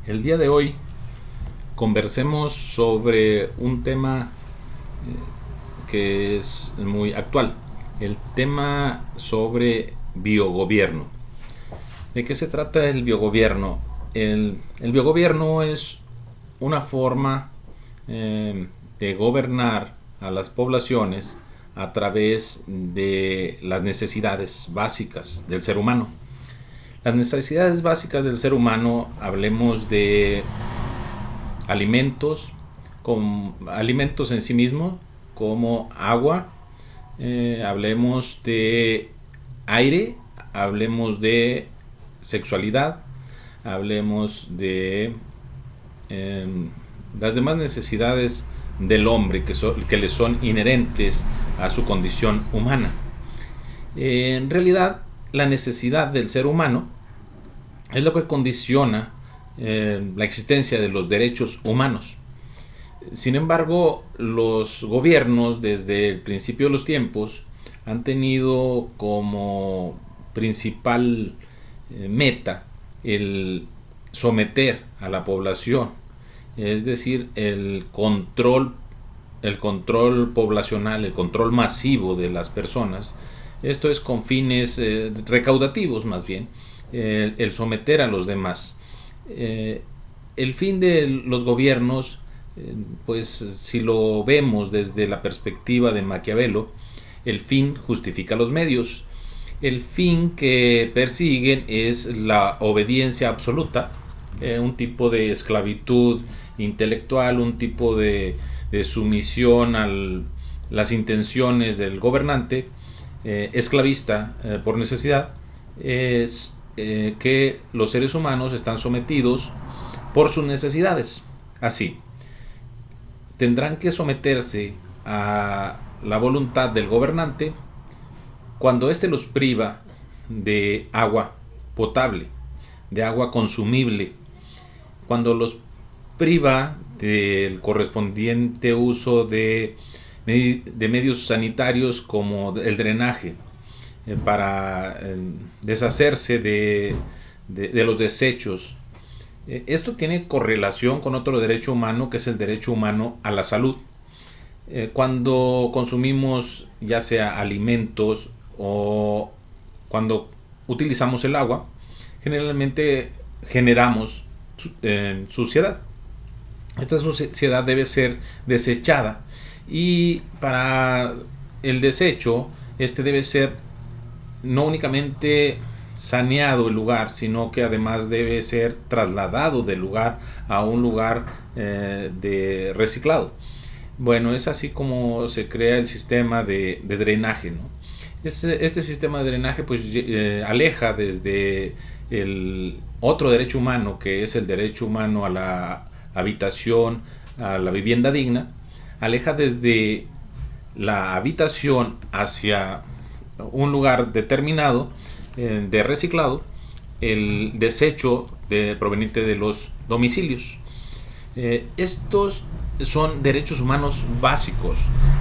El día de hoy conversemos sobre un tema que es muy actual, el tema sobre biogobierno. ¿De qué se trata el biogobierno? El biogobierno es una forma de gobernar a las poblaciones a través de las necesidades básicas del ser humano. Las necesidades básicas del ser humano, hablemos de alimentos, con alimentos en sí mismos, como agua, hablemos de aire, hablemos de sexualidad, hablemos de eh, las demás necesidades del hombre que le son inherentes a su condición humana. En realidad, la necesidad del ser humano es lo que condiciona la existencia de los derechos humanos. Sin embargo, los gobiernos desde el principio de los tiempos han tenido como principal meta el someter a la población, es decir, el control poblacional, el control masivo de las personas. Esto es con fines recaudativos más bien, el someter a los demás. El fin de los gobiernos, pues si lo vemos desde la perspectiva de Maquiavelo, el fin justifica los medios. El fin que persiguen es la obediencia absoluta, un tipo de esclavitud intelectual, un tipo de sumisión a las intenciones del gobernante, esclavista por necesidad. Es que los seres humanos están sometidos por sus necesidades. Así, tendrán que someterse a la voluntad del gobernante cuando éste los priva de agua potable, de agua consumible, cuando los priva del correspondiente uso de medios sanitarios como el drenaje, para deshacerse de los desechos. Esto tiene correlación con otro derecho humano, que es el derecho humano a la salud. Cuando consumimos ya sea alimentos o cuando utilizamos el agua, generalmente generamos suciedad. Esta suciedad debe ser desechada, y para el desecho este debe ser no únicamente saneado el lugar, sino que además debe ser trasladado del lugar a un lugar de reciclado. Bueno, es así como se crea el sistema de drenaje, ¿no? Este sistema de drenaje pues aleja desde el otro derecho humano, que es el derecho humano a la habitación, a la vivienda digna, aleja desde la habitación hacia un lugar determinado de reciclado el desecho proveniente de los domicilios. Estos son derechos humanos básicos.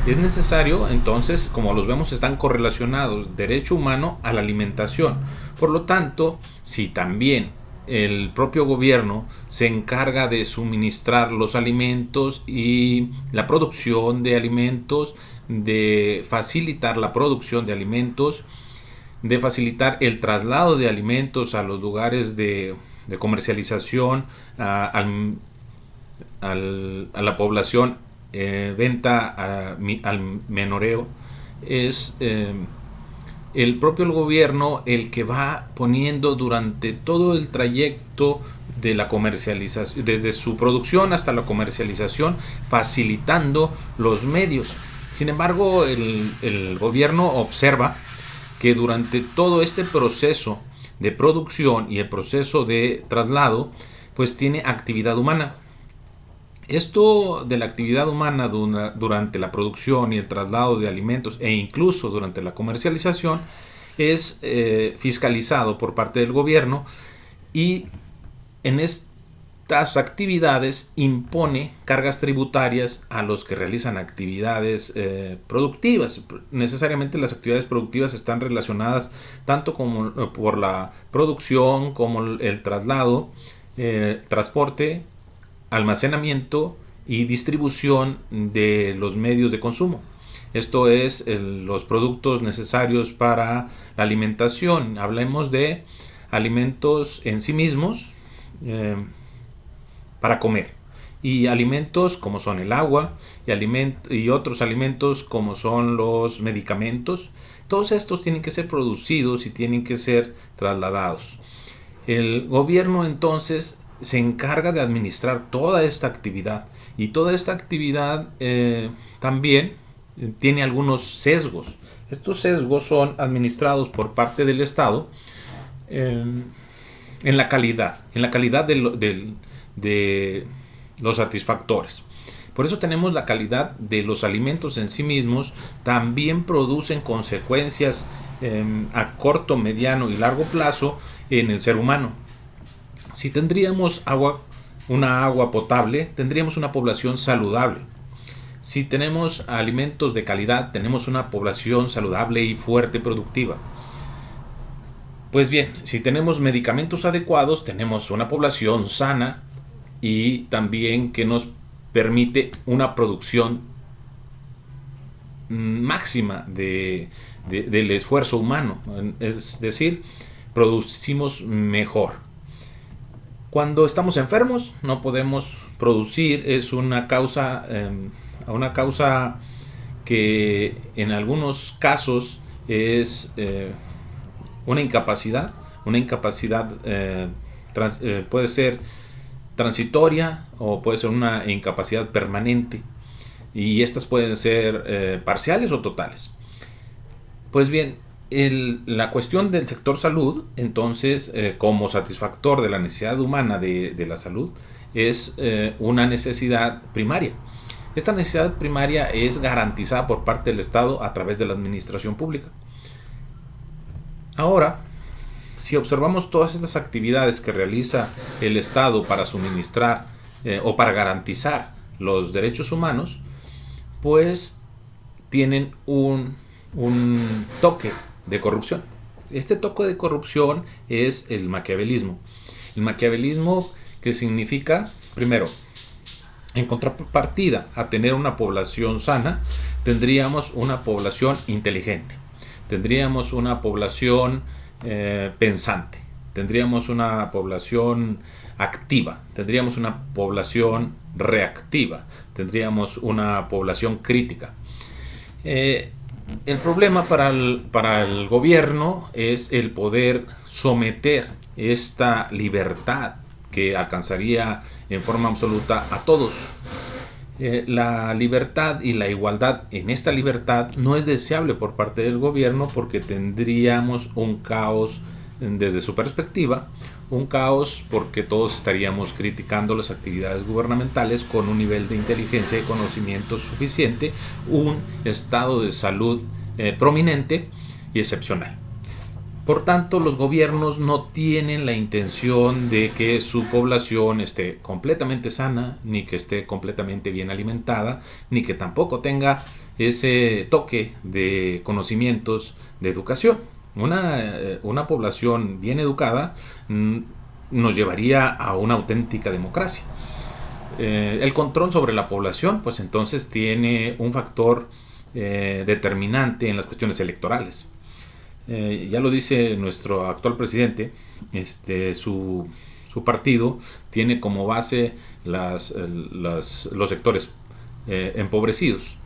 Es necesario, entonces, como los vemos, están correlacionados: derecho humano a la alimentación. Por lo tanto, si también el propio gobierno se encarga de suministrar los alimentos y la producción de alimentos, de facilitar la producción de alimentos, de facilitar el traslado de alimentos a los lugares de comercialización, a la población, venta al menoreo, es el propio gobierno el que va poniendo durante todo el trayecto de la comercialización, desde su producción hasta la comercialización, facilitando los medios. Sin embargo, el gobierno observa que durante todo este proceso de producción y el proceso de traslado, pues tiene actividad humana. Esto de la actividad humana durante la producción y el traslado de alimentos, e incluso durante la comercialización, es fiscalizado por parte del gobierno, y en estas actividades impone cargas tributarias a los que realizan actividades productivas. Necesariamente las actividades productivas están relacionadas tanto como por la producción como el traslado transporte, almacenamiento y distribución de los medios de consumo. Esto es los productos necesarios para la alimentación. Hablemos de alimentos en sí mismos para comer, y alimentos como son el agua y otros alimentos como son los medicamentos. Todos estos tienen que ser producidos y tienen que ser trasladados. El gobierno entonces se encarga de administrar toda esta actividad, y toda esta actividad también tiene algunos sesgos. Estos sesgos son administrados por parte del Estado en la calidad de los satisfactores. Por eso tenemos la calidad de los alimentos en sí mismos. También producen consecuencias a corto, mediano y largo plazo en el ser humano. Si tendríamos una agua potable, tendríamos una población saludable. Si tenemos alimentos de calidad, tenemos una población saludable y fuerte, productiva. Pues bien, si tenemos medicamentos adecuados, tenemos una población sana y también que nos permite una producción máxima del esfuerzo humano. Es decir, producimos mejor. Cuando estamos enfermos no podemos producir. Es una causa que en algunos casos es una incapacidad. Puede ser transitoria o puede ser una incapacidad permanente, y estas pueden ser parciales o totales. Pues bien, la cuestión del sector salud, entonces, como satisfactor de la necesidad humana de la salud, es una necesidad primaria. Esta necesidad primaria es garantizada por parte del Estado a través de la administración pública. Ahora, si observamos todas estas actividades que realiza el Estado para suministrar o para garantizar los derechos humanos, pues tienen un toque de corrupción. Este toque de corrupción es el maquiavelismo. El maquiavelismo, que significa, primero, en contrapartida a tener una población sana, tendríamos una población inteligente, tendríamos una población pensante, tendríamos una población activa, tendríamos una población reactiva, tendríamos una población crítica. El problema para el gobierno es el poder someter esta libertad que alcanzaría en forma absoluta a todos. La libertad y la igualdad en esta libertad no es deseable por parte del gobierno, porque tendríamos un caos desde su perspectiva, un caos porque todos estaríamos criticando las actividades gubernamentales con un nivel de inteligencia y conocimiento suficiente, un estado de salud prominente y excepcional. Por tanto, los gobiernos no tienen la intención de que su población esté completamente sana, ni que esté completamente bien alimentada, ni que tampoco tenga ese toque de conocimientos de educación. Una población bien educada nos llevaría a una auténtica democracia. El control sobre la población, pues entonces tiene un factor determinante en las cuestiones electorales. Ya lo dice nuestro actual presidente, su partido tiene como base los sectores empobrecidos,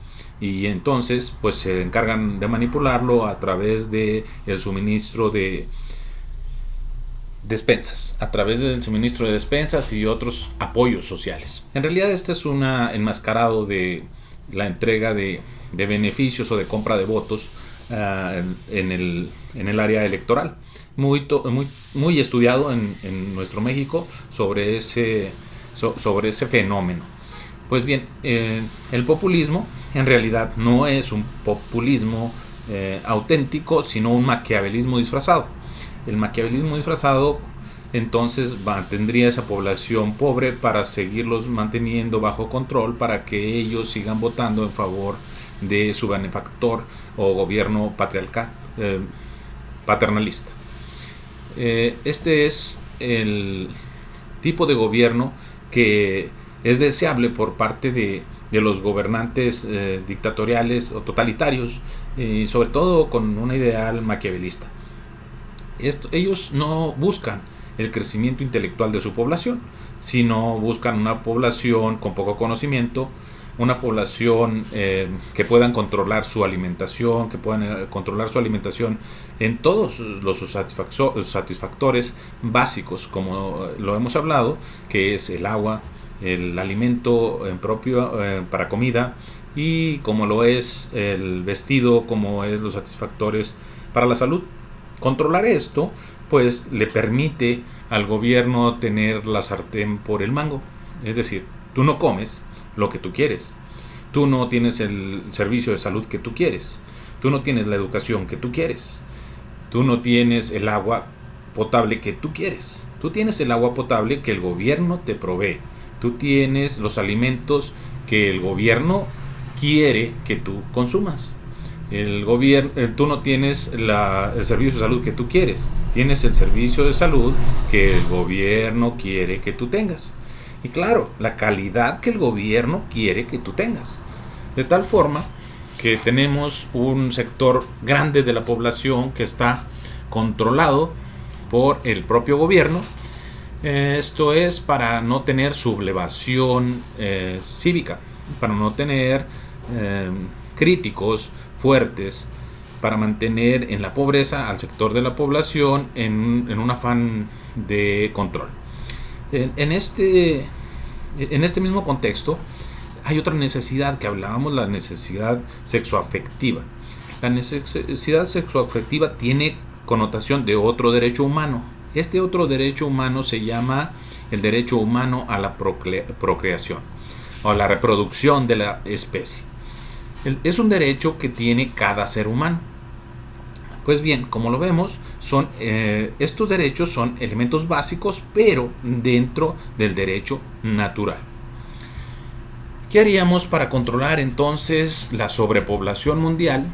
y entonces pues se encargan de manipularlo a través de el suministro de despensas, y otros apoyos sociales. En realidad este es un enmascarado de la entrega de beneficios o de compra de votos en el área electoral, muy estudiado en nuestro México sobre ese fenómeno. Pues bien, el populismo en realidad no es un populismo auténtico, sino un maquiavelismo disfrazado. El maquiavelismo disfrazado entonces mantendría esa población pobre para seguirlos manteniendo bajo control, para que ellos sigan votando en favor de su benefactor o gobierno patriarcal, paternalista. Este es tipo de gobierno que es deseable por parte de los gobernantes dictatoriales o totalitarios, y sobre todo con una ideal maquiavelista. Ellos no buscan el crecimiento intelectual de su población, sino buscan una población con poco conocimiento, una población que puedan controlar su alimentación, que puedan controlar su alimentación en todos los satisfactores básicos, como lo hemos hablado, que es el agua, el alimento propio para comida, y como lo es el vestido, como es los satisfactores para la salud. Controlar esto pues le permite al gobierno tener la sartén por el mango. Es decir, tú no comes lo que tú quieres, tú no tienes el servicio de salud que tú quieres, tú no tienes la educación que tú quieres, tú no tienes el agua potable que tú quieres, tú tienes el agua potable que el gobierno te provee, tú tienes los alimentos que el gobierno quiere que tú consumas. El gobierno, tú no tienes el servicio de salud que tú quieres, tienes el servicio de salud que el gobierno quiere que tú tengas. Y claro, la calidad que el gobierno quiere que tú tengas. De tal forma que tenemos un sector grande de la población que está controlado por el propio gobierno. Esto es para no tener sublevación cívica, para no tener críticos fuertes, para mantener en la pobreza al sector de la población en un afán de control. En este mismo contexto hay otra necesidad que hablábamos, la necesidad sexoafectiva. La necesidad sexoafectiva tiene connotación de otro derecho humano. Este otro derecho humano se llama el derecho humano a la procreación o a la reproducción de la especie. Es un derecho que tiene cada ser humano. Pues bien, como lo vemos, estos derechos son elementos básicos, pero dentro del derecho natural. ¿Qué haríamos para controlar entonces la sobrepoblación mundial,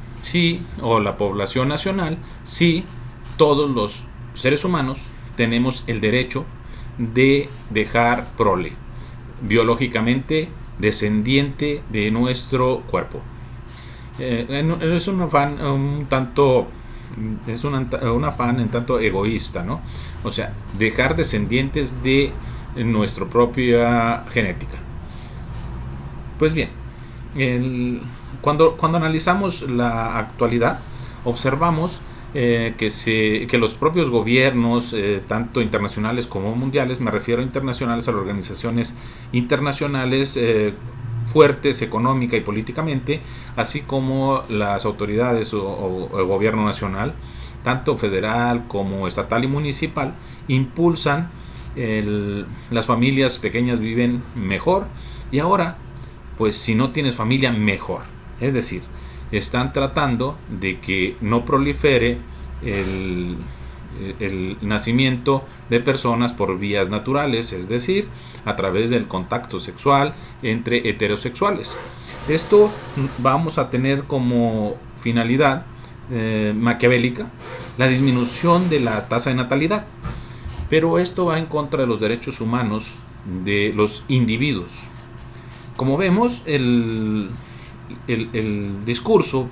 o la población nacional, si todos los seres humanos tenemos el derecho de dejar prole, biológicamente descendiente de nuestro cuerpo? Es un afán un tanto en tanto egoísta, ¿no? O sea, dejar descendientes de nuestra propia genética. Pues bien, cuando analizamos la actualidad, observamos que los propios gobiernos, tanto internacionales como mundiales, me refiero a internacionales, a las organizaciones internacionales fuertes económica y políticamente, así como las autoridades o el gobierno nacional, tanto federal como estatal y municipal, impulsan las familias pequeñas viven mejor, y ahora, pues si no tienes familia, mejor. Es decir, están tratando de que no prolifere el nacimiento de personas por vías naturales, es decir, a través del contacto sexual entre heterosexuales. Esto vamos a tener como finalidad maquiavélica la disminución de la tasa de natalidad, pero esto va en contra de los derechos humanos de los individuos. Como vemos, el discurso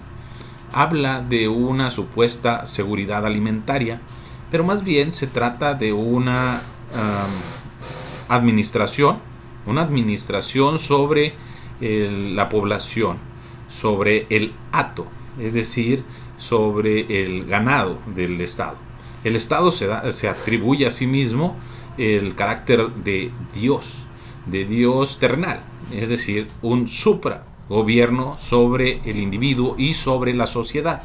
habla de una supuesta seguridad alimentaria, pero más bien se trata de una administración sobre la población, sobre el hato, es decir, sobre el ganado del Estado. El Estado se atribuye a sí mismo el carácter de Dios terrenal, es decir, un supragobierno sobre el individuo y sobre la sociedad.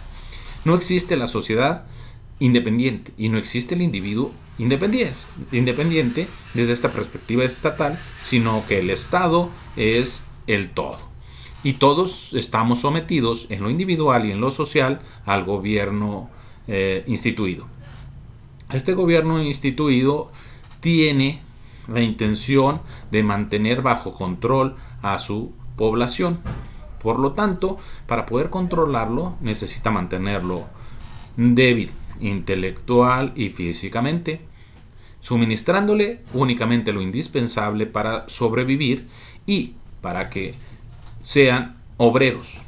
No existe la sociedad independiente y no existe el individuo independiente desde esta perspectiva estatal, sino que el Estado es el todo. Y todos estamos sometidos en lo individual y en lo social al gobierno instituido. Este gobierno instituido tiene la intención de mantener bajo control a su población. Por lo tanto, para poder controlarlo, necesita mantenerlo débil, intelectual y físicamente. suministrándole únicamente lo indispensable para sobrevivir y para que sean obreros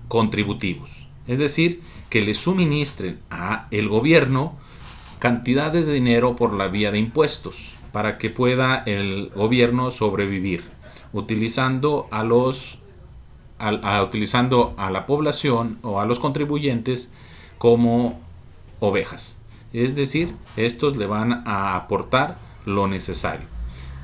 contributivos, es decir, que le suministren a el gobierno cantidades de dinero por la vía de impuestos para que pueda el gobierno sobrevivir, utilizando utilizando a la población o a los contribuyentes como ovejas. Es decir, estos le van a aportar lo necesario.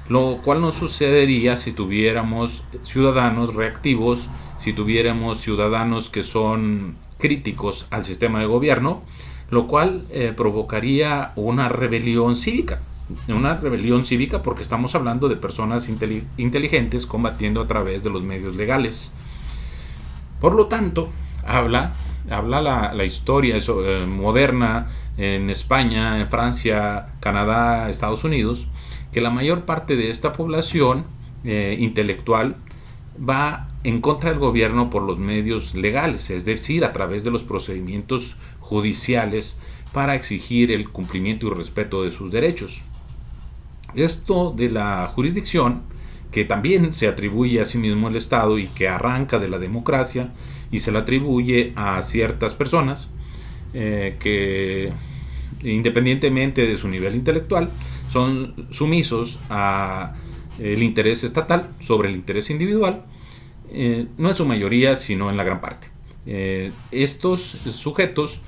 Lo cual no sucedería si tuviéramos ciudadanos reactivos, si tuviéramos ciudadanos que son críticos al sistema de gobierno, lo cual provocaría una rebelión cívica. Una rebelión cívica porque estamos hablando de personas inteligentes combatiendo a través de los medios legales. Por lo tanto, habla la historia moderna en España, en Francia, Canadá, Estados Unidos, que la mayor parte de esta población intelectual va en contra del gobierno por los medios legales, es decir, a través de los procedimientos judiciales para exigir el cumplimiento y respeto de sus derechos. Esto de la jurisdicción, que también se atribuye a sí mismo el Estado y que arranca de la democracia y se la atribuye a ciertas personas que, independientemente de su nivel intelectual, son sumisos a el interés estatal sobre el interés individual, no en su mayoría, sino en la gran parte. Estos sujetos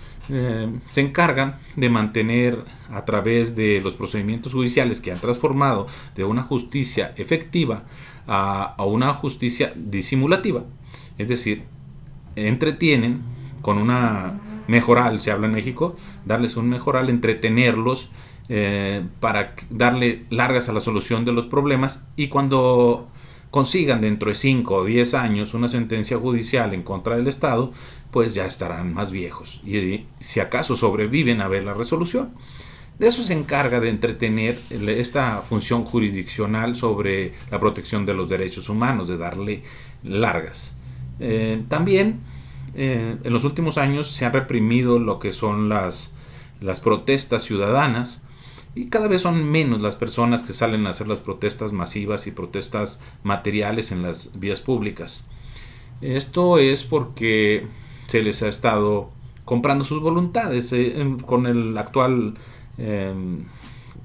se encargan de mantener a través de los procedimientos judiciales que han transformado de una justicia efectiva a una justicia disimulativa, es decir, entretienen con una mejoral, se habla en México, darles un mejoral, entretenerlos para darle largas a la solución de los problemas, y cuando consigan dentro de 5 o 10 años una sentencia judicial en contra del Estado, pues ya estarán más viejos y si acaso sobreviven a ver la resolución. De eso se encarga, de entretener esta función jurisdiccional sobre la protección de los derechos humanos, de darle largas. También en los últimos años se han reprimido lo que son las protestas ciudadanas, y cada vez son menos las personas que salen a hacer las protestas masivas y protestas materiales en las vías públicas. Esto es porque se les ha estado comprando sus voluntades con el actual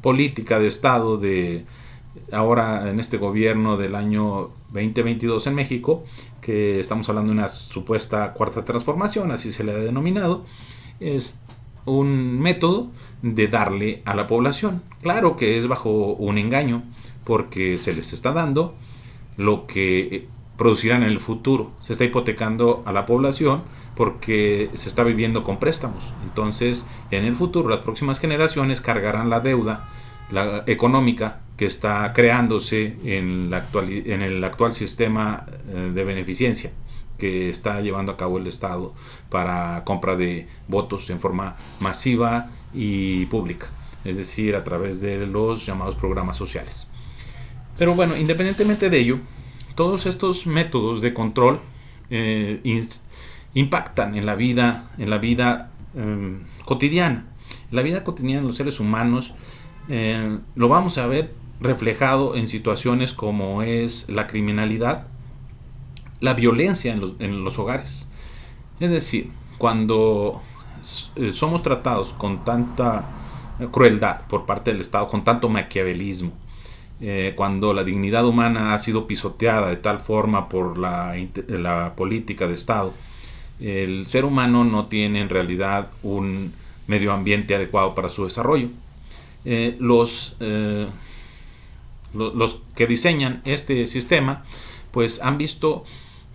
política de Estado de ahora en este gobierno del año 2022 en México, que estamos hablando de una supuesta cuarta transformación, así se le ha denominado. Es un método de darle a la población. Claro que es bajo un engaño, porque se les está dando lo que producirán en el futuro. Se está hipotecando a la población porque se está viviendo con préstamos. Entonces, en el futuro, las próximas generaciones cargarán la deuda económica que está creándose en el actual sistema de beneficencia que está llevando a cabo el Estado para compra de votos en forma masiva y pública, es decir, a través de los llamados programas sociales. Pero bueno, independientemente de ello, todos estos métodos de control impactan en la vida cotidiana. La vida cotidiana de los seres humanos lo vamos a ver reflejado en situaciones como es la criminalidad, la violencia en los hogares. Es decir, cuando somos tratados con tanta crueldad por parte del Estado, con tanto maquiavelismo, cuando la dignidad humana ha sido pisoteada de tal forma por la política de Estado, el ser humano no tiene en realidad un medio ambiente adecuado para su desarrollo. Los que diseñan este sistema pues han visto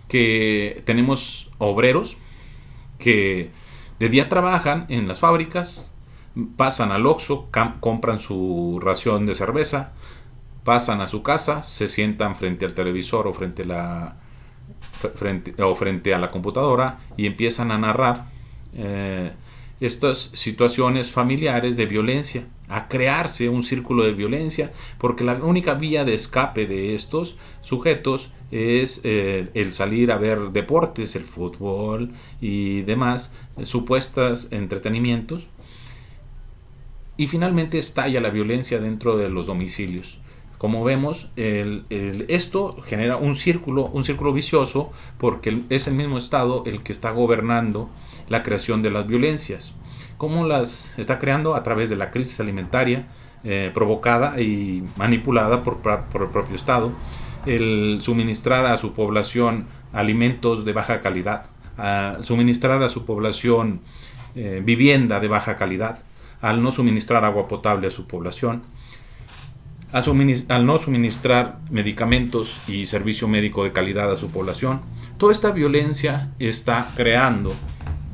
que tenemos obreros que de día trabajan en las fábricas, pasan al Oxxo, compran su ración de cerveza, pasan a su casa, se sientan frente al televisor o frente a la computadora y empiezan a narrar estas situaciones familiares de violencia, a crearse un círculo de violencia, porque la única vía de escape de estos sujetos es el salir a ver deportes, el fútbol y demás supuestos entretenimientos, Y finalmente estalla la violencia dentro de los domicilios. Como vemos, esto genera un círculo vicioso, porque es el mismo Estado el que está gobernando la creación de las violencias. ¿Cómo las está creando? A través de la crisis alimentaria provocada y manipulada por el propio Estado, el suministrar a su población alimentos de baja calidad, suministrar a su población vivienda de baja calidad, al no suministrar agua potable a su población, al no suministrar medicamentos y servicio médico de calidad a su población. Toda esta violencia está creando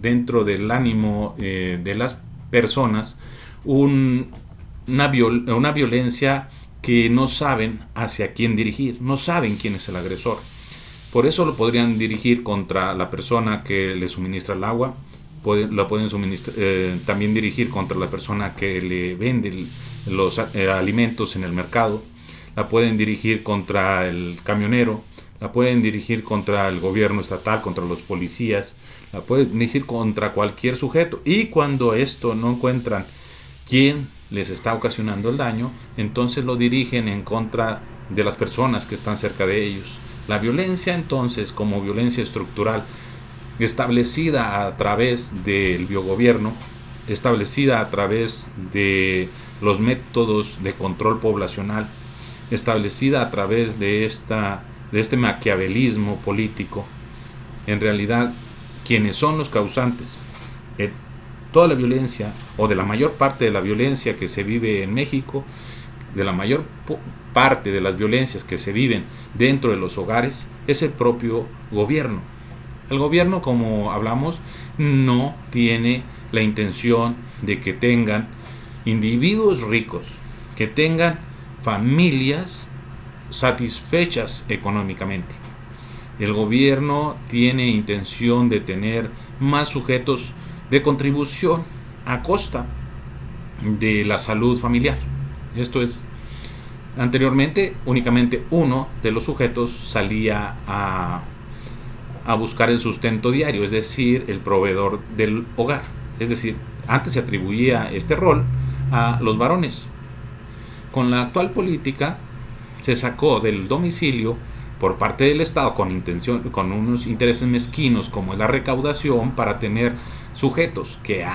dentro del ánimo de las personas una violencia que no saben hacia quién dirigir, no saben quién es el agresor. Por eso lo podrían dirigir contra la persona que le suministra el agua, la pueden también dirigir contra la persona que le vende los alimentos en el mercado, la pueden dirigir contra el camionero, la pueden dirigir contra el gobierno estatal, contra los policías, la pueden dirigir contra cualquier sujeto. Y cuando esto no encuentran quién les está ocasionando el daño, entonces lo dirigen en contra de las personas que están cerca de ellos. La violencia, entonces, como violencia estructural, establecida a través del biogobierno, establecida a través de los métodos de control poblacional, establecida a través de este maquiavelismo político, en realidad, quienes son los causantes de toda la violencia, o de la mayor parte de la violencia que se vive en México, de la mayor parte de las violencias que se viven dentro de los hogares, es el propio gobierno. El gobierno, como hablamos, no tiene la intención de que tengan individuos ricos, que tengan familias satisfechas económicamente. El gobierno tiene intención de tener más sujetos de contribución a costa de la salud familiar. Esto es, anteriormente únicamente uno de los sujetos salía a buscar el sustento diario, es decir, el proveedor del hogar. Es decir, antes se atribuía este rol a los varones. Con la actual política se sacó del domicilio por parte del Estado con unos intereses mezquinos como la recaudación, para tener sujetos que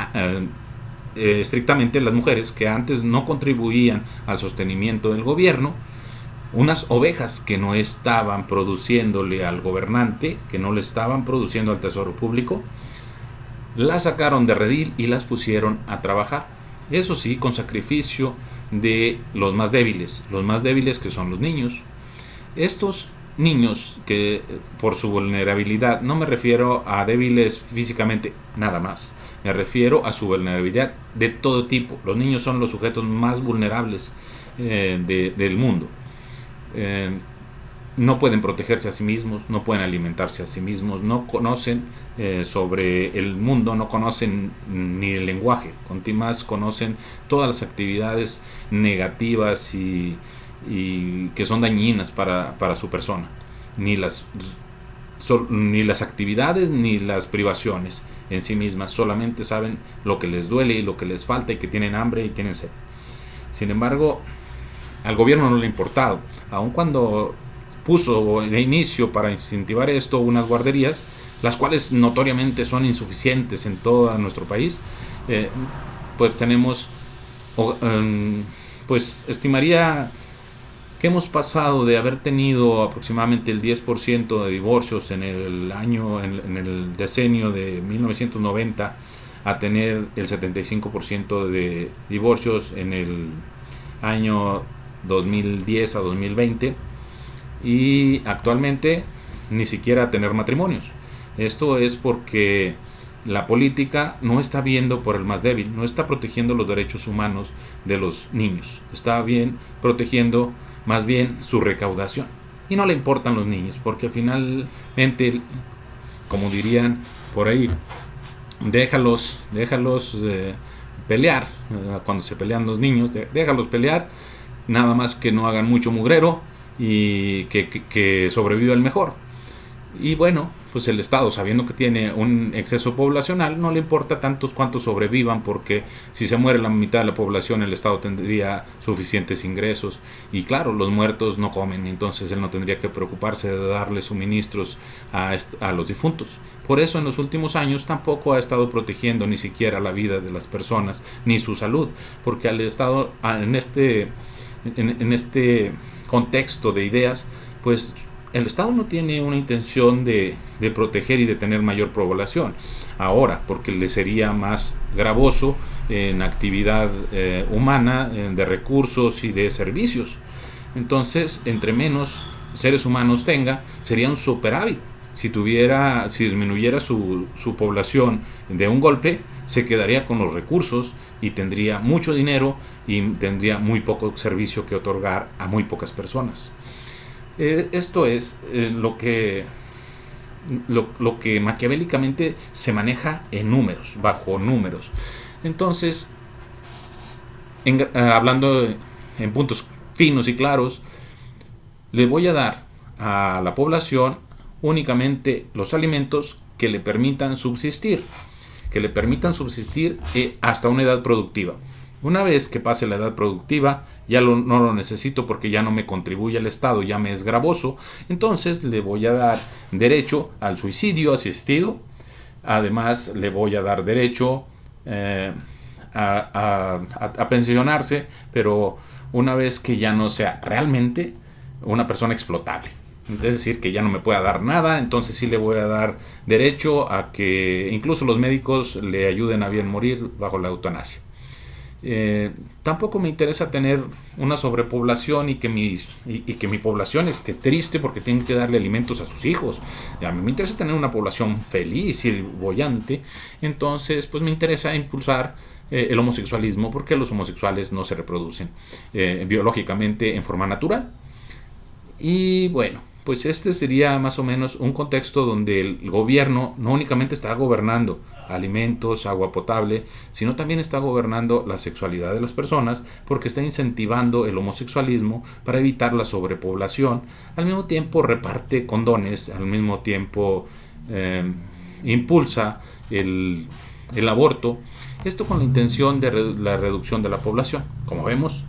estrictamente las mujeres, que antes no contribuían al sostenimiento del gobierno, unas ovejas que no estaban produciéndole al gobernante, que no le estaban produciendo al tesoro público, las sacaron de redil y las pusieron a trabajar. Eso sí, con sacrificio de los más débiles que son los niños. Estos niños, que por su vulnerabilidad, no me refiero a débiles físicamente nada más, me refiero a su vulnerabilidad de todo tipo. Los niños son los sujetos más vulnerables del mundo. No pueden protegerse a sí mismos, no pueden alimentarse a sí mismos, no conocen sobre el mundo, no conocen ni el lenguaje, más conocen todas las actividades negativas y que son dañinas para su persona, ni las actividades ni las privaciones en sí mismas, solamente saben lo que les duele y lo que les falta, y que tienen hambre y tienen sed. Sin embargo, al gobierno no le ha importado, aun cuando puso de inicio, para incentivar esto, unas guarderías, las cuales notoriamente son insuficientes en todo nuestro país. Pues tenemos, pues estimaría que hemos pasado de haber tenido aproximadamente el 10% de divorcios en el decenio de 1990 a tener el 75% de divorcios en el año 2010 a 2020, y actualmente ni siquiera tener matrimonios. Esto es porque la política no está viendo por el más débil, no está protegiendo los derechos humanos de los niños, está protegiendo más bien su recaudación, y no le importan los niños, porque finalmente, como dirían por ahí, déjalos pelear. Cuando se pelean los niños, déjalos pelear, nada más que no hagan mucho mugrero y que sobreviva el mejor. Y bueno, pues el Estado, sabiendo que tiene un exceso poblacional, no le importa tantos cuantos sobrevivan, porque si se muere la mitad de la población, el Estado tendría suficientes ingresos. Y claro, los muertos no comen, entonces él no tendría que preocuparse de darle suministros a los difuntos. Por eso en los últimos años tampoco ha estado protegiendo ni siquiera la vida de las personas ni su salud, porque al Estado en este contexto de ideas, pues el Estado no tiene una intención de proteger y de tener mayor población ahora, porque le sería más gravoso en actividad humana, de recursos y de servicios. Entonces, entre menos seres humanos tenga, sería un superávit. Si disminuyera su población de un golpe, se quedaría con los recursos y tendría mucho dinero y tendría muy poco servicio que otorgar a muy pocas personas. Esto es lo que maquiavélicamente se maneja en números, bajo números. Entonces, hablando en puntos finos y claros, le voy a dar a la población únicamente los alimentos que le permitan subsistir, hasta una edad productiva. Una vez que pase la edad productiva, ya no lo necesito, porque ya no me contribuye al Estado, ya me es gravoso. Entonces le voy a dar derecho al suicidio asistido. Además le voy a dar derecho a pensionarse, pero una vez que ya no sea realmente una persona explotable. Es decir, que ya no me pueda dar nada, entonces sí le voy a dar derecho a que incluso los médicos le ayuden a bien morir bajo la eutanasia. Tampoco me interesa tener una sobrepoblación y que mi población esté triste porque tiene que darle alimentos a sus hijos. A mí me interesa tener una población feliz y boyante. Entonces, pues me interesa impulsar el homosexualismo, porque los homosexuales no se reproducen biológicamente en forma natural. Y bueno, pues este sería más o menos un contexto donde el gobierno no únicamente estará gobernando alimentos, agua potable, sino también está gobernando la sexualidad de las personas, porque está incentivando el homosexualismo para evitar la sobrepoblación. Al mismo tiempo reparte condones, al mismo tiempo impulsa el aborto. Esto con la intención de la reducción de la población. Como vemos,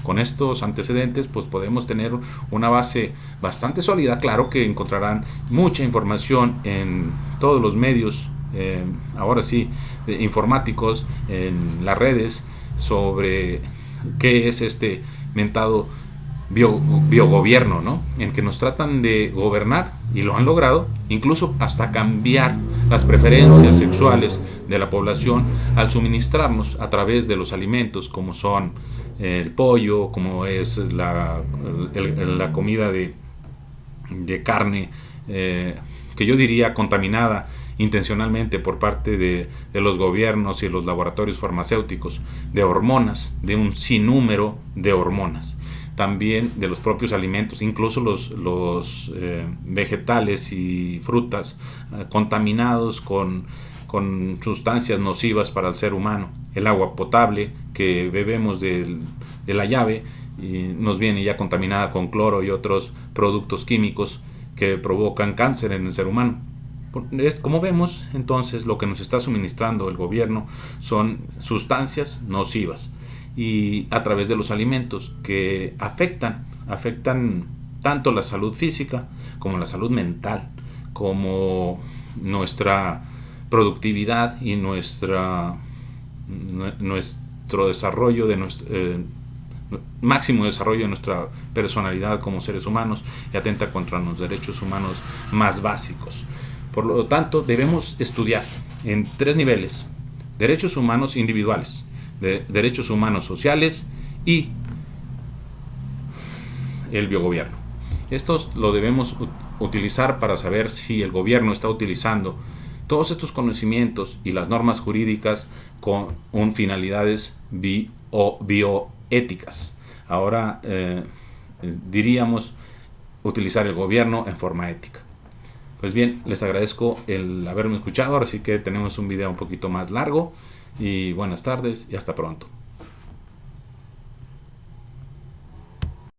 con estos antecedentes, pues podemos tener una base bastante sólida. Claro que encontrarán mucha información en todos los medios, ahora sí, informáticos, en las redes, sobre qué es este mentado biogobierno, ¿no? En que nos tratan de gobernar, y lo han logrado, incluso hasta cambiar las preferencias sexuales de la población al suministrarnos a través de los alimentos, como son el pollo, como es la comida de carne, que yo diría contaminada intencionalmente por parte de los gobiernos y los laboratorios farmacéuticos, de hormonas, de un sinnúmero de hormonas. También de los propios alimentos, incluso los vegetales y frutas contaminados con sustancias nocivas para el ser humano. El agua potable que bebemos de la llave nos viene ya contaminada con cloro y otros productos químicos que provocan cáncer en el ser humano. Como vemos, entonces, lo que nos está suministrando el gobierno son sustancias nocivas, y a través de los alimentos, que afectan tanto la salud física como la salud mental, como nuestra productividad y nuestro desarrollo, máximo desarrollo de nuestra personalidad como seres humanos, y atenta contra los derechos humanos más básicos. Por lo tanto, debemos estudiar en 3 niveles: derechos humanos individuales, derechos humanos sociales y el biogobierno. Estos lo debemos utilizar para saber si el gobierno está utilizando todos estos conocimientos y las normas jurídicas con finalidades bioéticas. Ahora diríamos utilizar el gobierno en forma ética. Pues bien, les agradezco el haberme escuchado. Ahora sí que tenemos un video un poquito más largo, y buenas tardes y hasta pronto.